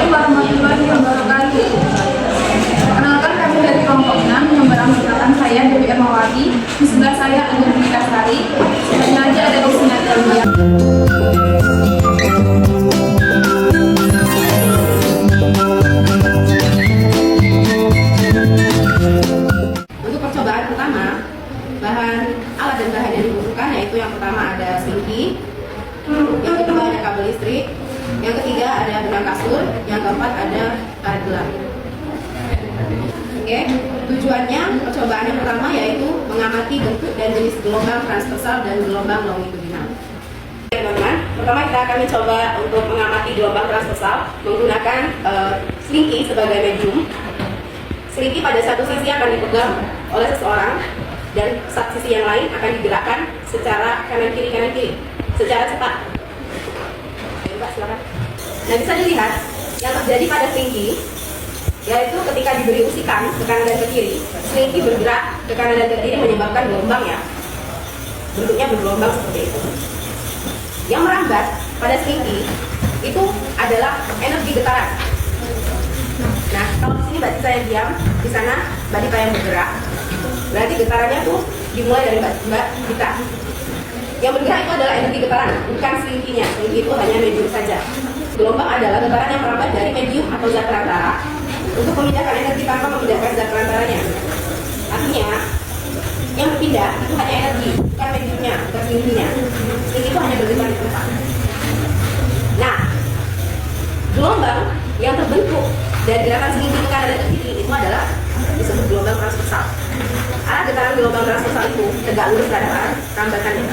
warahmatullahi wabarakatuh. Perkenalkan, kami dari kelompok 6 yang beranggotakan saya Dewi Ermawati. Di sebelah saya ada Dewi Kasari. Selanjutnya ada Desina Telia. Untuk percobaan pertama, alat dan bahan yang dibutuhkan yaitu yang pertama ada selingki, yang kedua ada kabel listrik, yang ketiga ada benang kasur, yang keempat ada karet gelang. Oke, tujuannya percobaan yang pertama yaitu mengamati bentuk dan jenis gelombang transversal dan gelombang longitudinal. Teman-teman, pertama kita akan mencoba untuk mengamati gelombang transversal menggunakan selingki sebagai medium. Selingki pada satu sisi akan dipegang oleh seseorang dan satu sisi yang lain akan digerakkan secara kanan kiri secara cepat. Oke, Mbak, silakan. Nah, bisa dilihat yang terjadi pada selingki yaitu ketika diberi usikan ke kanan dan ke kiri, selingki bergerak ke kanan dan ke kiri menyebabkan gelombang ya. Bentuknya bergelombang seperti itu. Yang merambat pada selingki itu adalah energi getaran. Nah, kalau di sini Mbak Tisa yang diam, di sana Mbak Dita yang bergerak. Berarti getarannya tuh dimulai dari Mbak Dita. Yang bergerak itu adalah energi getaran, bukan selingkinya. Selingki itu hanya medium saja. Gelombang adalah getaran yang merambat dari medium atau zat perantara untuk memindahkan energi tanpa memindahkan zat perantaranya. Artinya, yang berpindah itu hanya energi, bukan mediumnya, bukan selingkinya. Selingki itu hanya bergetar di tempat. Nah, gelombang yang terbentuk dari gerakan selingki ke kanan dan ke kiri itu adalah disebut gelombang transversal. Arah getaran gelombang transversal itu tegak lurus terhadap arah rambatannya.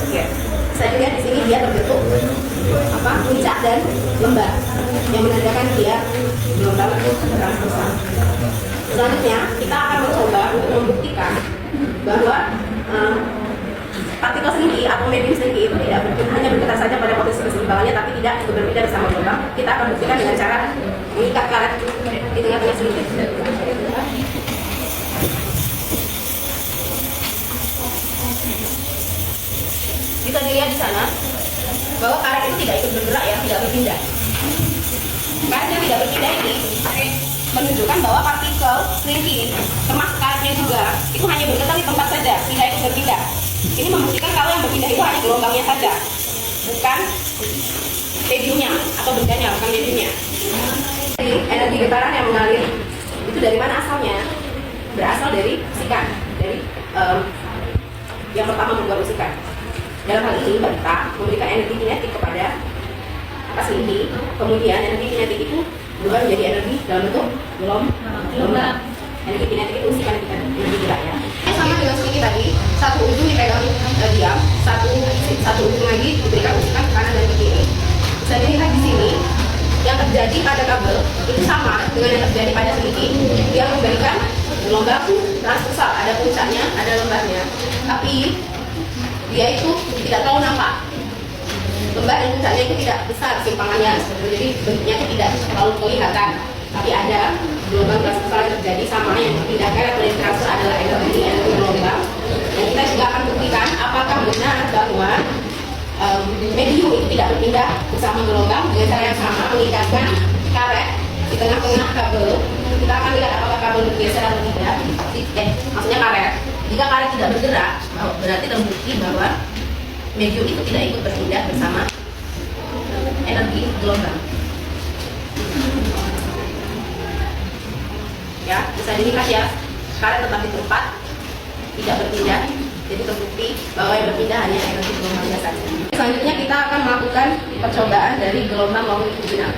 Oke, saya lihat di sini dia terbentuk puncak dan lembar yang menandakan dia gelombang transversal. Selanjutnya kita akan mencoba untuk membuktikan bahwa partikel selingki atau medium selingki itu tidak hanya bergetar saja pada posisi keseimbangannya, tapi tidak ikut berpindah bersama gelombang. Kita akan buktikan dengan cara mengikat karet di tengah-tengah selingki. Bisa dilihat di sana bahwa karet itu tidak ikut bergerak ya, tidak berpindah. Karet yang tidak berpindah ini menunjukkan bahwa partikel selingki termasuk karetnya juga itu hanya bergetar di tempat saja, tidak ikut berpindah. Ini membuktikan kalau yang berpindah itu hanya gelombangnya saja, bukan mediumnya atau bendanya, bukan mediumnya. Jadi, energi getaran yang mengalir itu dari mana asalnya? Berasal dari usikan, dari yang pertama membuat usikan. Dalam hal ini Mbak Dita memberikan energi kinetik kepada selingki, kemudian energi kinetik itu berubah menjadi energi dalam bentuk gelombang. Energi kinetik itu usikan energi gerak ya. Sama dengan selingki tadi, satu ujung dipegang diam, satu ujung lagi diberikan usikan ke kanan dan ke kiri. Bisa dilihat di sini yang terjadi pada kabel itu sama dengan yang terjadi pada selingki. Dia memberikan gelombang transversal, ada puncaknya, ada lembarnya, tapi dia itu tidak terlalu nampak. Lembar dan puncaknya itu tidak besar simpangannya, jadi bentuknya itu tidak terlalu kelihatan. Tapi ada gelombang transversal yang terjadi sama yang dipindahkan atau yang transfer adalah energi gelombang. Dan kita juga akan buktikan apakah benar bahwa medium itu tidak berpindah bersama gelombang dengan cara yang sama, mengikatkan karet di tengah-tengah kabel. Kita akan lihat apakah kabel bergeser atau tidak. Maksudnya karet. Jika karet tidak bergerak, berarti terbukti bahwa medium itu tidak ikut berpindah bersama energi gelombang. Ya, bisa dilihat ya, karet tetap di tempat, tidak berpindah. Jadi terbukti bahwa yang berpindah hanya energi gelombangnya saja. Selanjutnya kita akan melakukan percobaan dari gelombang longitudinal.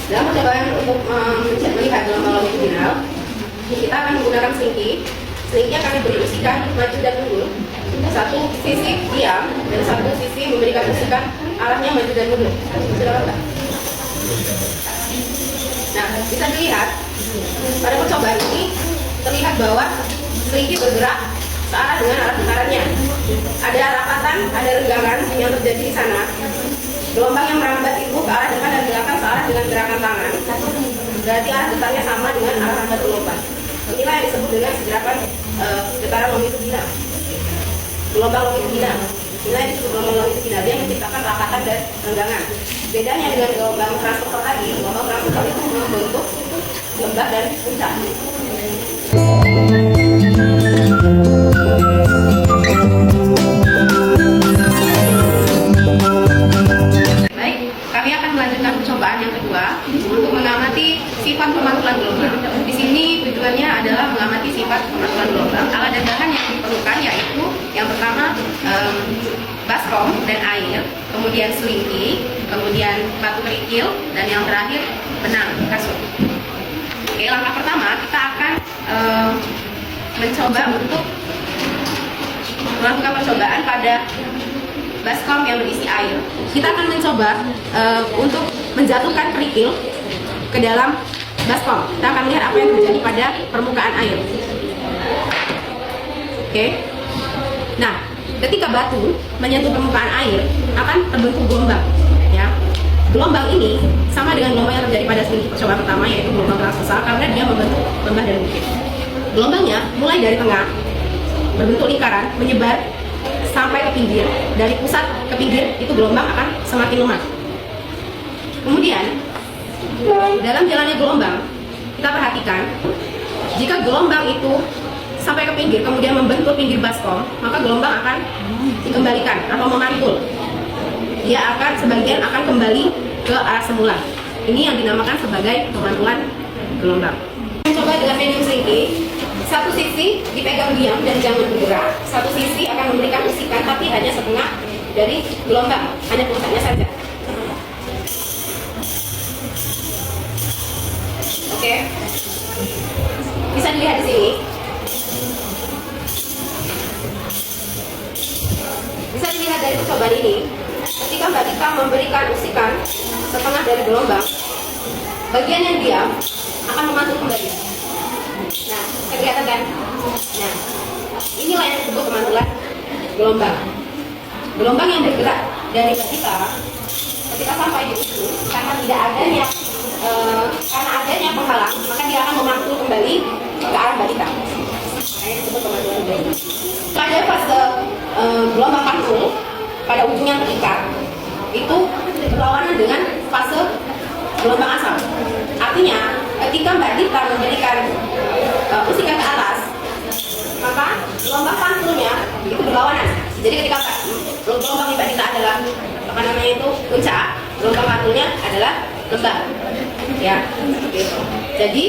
Dalam percobaan untuk melihat gelombang longitudinal, kita akan menggunakan selingki. Selingki akan diberi usikan maju dan mundur. Satu sisi diam dan satu sisi memberikan usikan arahnya maju dan mundur. Silakan Mbak. Nah, bisa dilihat pada percobaan ini terlihat bahwa selingki bergerak searah dengan arah getarannya. Ada rapatan, ada renggangan yang terjadi di sana. Gelombang yang merambat itu ke arah depan dan belakang searah dengan gerakan tangan. Berarti arah getarnya sama dengan arah rambat gelombang. Inilah yang disebut dengan gerakan getaran longitudinal. Gelombang longitudinal. Inilah yang disebut gelombang longitudinal. Dia menciptakan rapatan dan renggangan. Bedanya dengan gelombang transporter tadi, gelombang transporter itu membentuk lembah dan puncak. Baik, kami akan melanjutkan percobaan yang kedua untuk mengamati sifat pemantulan gelombang. Di sini tujuannya adalah mengamati sifat pemantulan gelombang. Alat dan bahan yang diperlukan yaitu yang pertama baskom dan air, kemudian selingki, kemudian batu kerikil, dan yang terakhir benang kasut. Oke, langkah pertama kita akan mencoba untuk melakukan percobaan pada baskom yang berisi air. Kita akan mencoba untuk menjatuhkan kerikil ke dalam baskom. Kita akan lihat apa yang terjadi pada permukaan air. Oke. Nah, ketika batu menyentuh permukaan air akan terbentuk gelombang, ya. Gelombang ini sama dengan gelombang yang terjadi pada selingki percobaan pertama, yaitu gelombang transversal, karena dia membentuk lembah dan bukit. Gelombangnya mulai dari tengah berbentuk lingkaran menyebar sampai ke pinggir. Dari pusat ke pinggir itu gelombang akan semakin lemah. Kemudian dalam jalannya gelombang kita perhatikan, jika gelombang itu sampai ke pinggir kemudian membentuk pinggir baskom, maka gelombang akan dikembalikan atau memantul. Dia akan sebagian akan kembali ke arah semula. Ini yang dinamakan sebagai pemantulan gelombang. Coba dengan medium selingki, satu sisi dipegang diam dan jangan bergerak. Satu sisi akan memberikan usikan tapi hanya setengah dari gelombang, hanya puncaknya saja. Oke, bisa dilihat di sini. Bisa dilihat dari percobaan ini, ketika Mbak Dika memberikan usikan setengah dari gelombang, bagian yang diam akan memantul kembali. Nah, kelihatan kan? Nah, inilah yang disebut pemantulan gelombang. Gelombang yang bergerak dari Mbak Dika ketika sampai di ujung, karena adanya penghalang, maka dia akan memantul kembali ke arah Mbak Dika. Nah, yang disebut pemantulan gelombang. Pada fase gelombang pantul pada ujung yang terikat itu berlawanan dengan fase gelombang asal. Artinya ketika Mbak Dika memberikan usikan ke atas, maka gelombang pantulnya itu berlawanan. Jadi ketika gelombang Mbak Dika adalah puncak, gelombang pantulnya adalah lembah. Ya, gitu. Jadi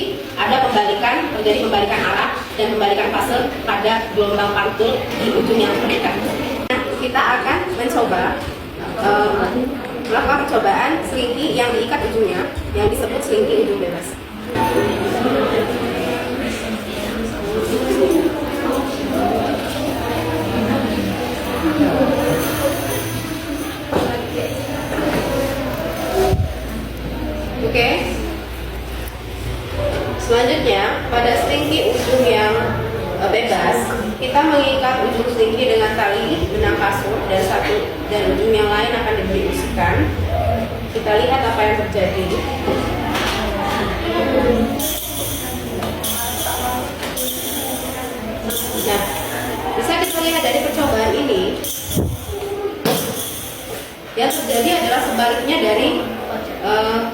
terjadi pembalikan arah dan pembalikan fase pada gelombang pantul di ujung yang terikat. Nah, kita akan mencoba melakukan percobaan selingki yang diikat ujungnya, yang disebut selingki ujung bebas. Oke. Selanjutnya, pada selingki ujung yang bebas, kita mengikat ujung selingki dengan tali benang kasut dan ujung yang lain akan diberi usikan. Kita lihat apa yang terjadi. Nah, bisa kita lihat dari percobaan ini, yang terjadi adalah sebaliknya dari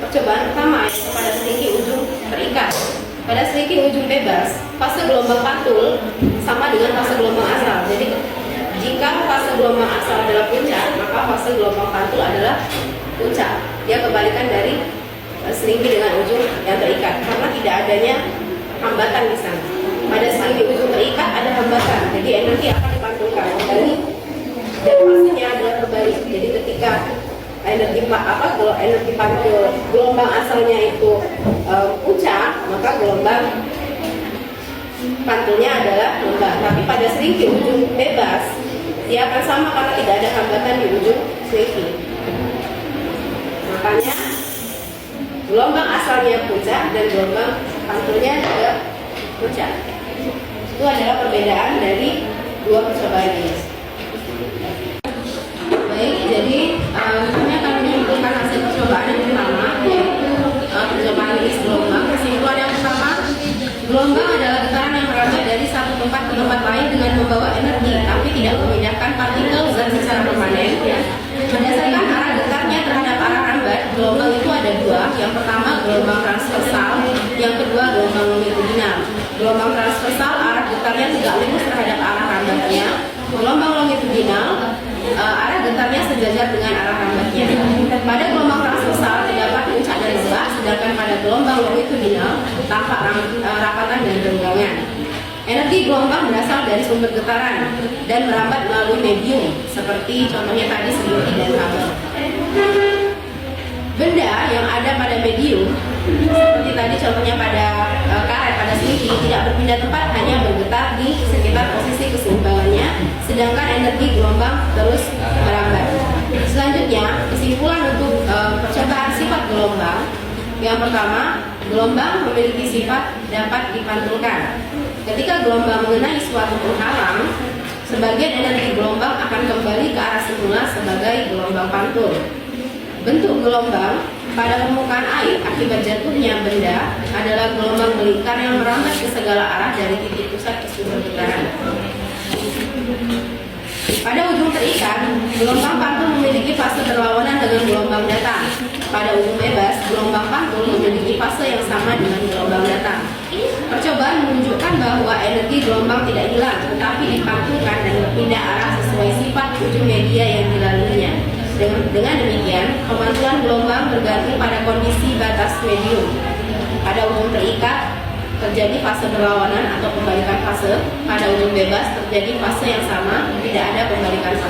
percobaan pertama, yaitu pada selingki ujung terikat. Pada selingki ujung bebas, fase gelombang pantul sama dengan fase gelombang asal. Jadi jika fase gelombang asal adalah puncak, maka fase gelombang pantul adalah puncak. Dia kebalikan dari selingki dengan ujung yang terikat, karena tidak adanya hambatan di sana. Pada selingki ujung terikat ada hambatan, jadi energi akan dipantulkan kembali dan fasenya adalah terbalik. Jadi ketika energi pantul gelombang asalnya itu puncak, maka gelombang pantulnya adalah lembah. Tapi pada selingki ujung bebas, dia akan sama karena tidak ada hambatan di ujung selingki. Makanya gelombang asalnya puncak dan gelombang pantulnya juga puncak. Itu adalah perbedaan dari dua percobaan ini. Baik, jadi kami akan menyimpulkan hasil percobaan yang pertama, yaitu percobaan list gelombang. Kesimpulan yang pertama, gelombang adalah getaran yang merambat dari satu tempat ke tempat lain dengan membawa energi, tapi tidak memindahkan partikel zat secara permanen. Berdasarkan arah getarnya terhadap arah rambat, gelombang itu ada dua. Yang pertama gelombang transversal, yang kedua gelombang longitudinal. Gelombang transversal arah getarnya tegak lurus terhadap arah rambatnya. Gelombang longitudinal arah getarnya sejajar dengan arah rambatnya. Pada gelombang transversal terdapat puncak dan lembah, sedangkan pada gelombang longitudinal tampak rapatan dan renggangan. Energi gelombang berasal dari sumber getaran dan merambat melalui medium, seperti contohnya tadi selimut dan kabel. Benda yang ada pada medium, seperti tadi contohnya pada karet, pada seliki, tidak berpindah tempat, hanya bergetar di sekitar posisi keseimbangannya, sedangkan energi gelombang terus merambat. Selanjutnya, kesimpulan untuk percobaan sifat gelombang. Yang pertama, gelombang memiliki sifat dapat dipantulkan. Ketika gelombang mengenai suatu penghalang, sebagian energi gelombang akan kembali ke arah semula sebagai gelombang pantul. Bentuk gelombang pada permukaan air akibat jatuhnya benda adalah gelombang melingkar yang merambat ke segala arah dari titik pusat ke sumber getaran. Pada ujung terikat, gelombang pantul memiliki fase berlawanan dengan gelombang datang. Pada ujung bebas, gelombang pantul memiliki fase yang sama dengan gelombang datang. Percobaan menunjukkan bahwa energi gelombang tidak hilang, tetapi dipantulkan dan berpindah arah sesuai sifat ujung media yang dilaluinya. Dengan demikian, pemantulan gelombang bergantung pada kondisi batas medium. Pada ujung terikat, terjadi fase berlawanan atau pembalikan fase. Pada ujung bebas, terjadi fase yang sama, tidak ada pembalikan fase.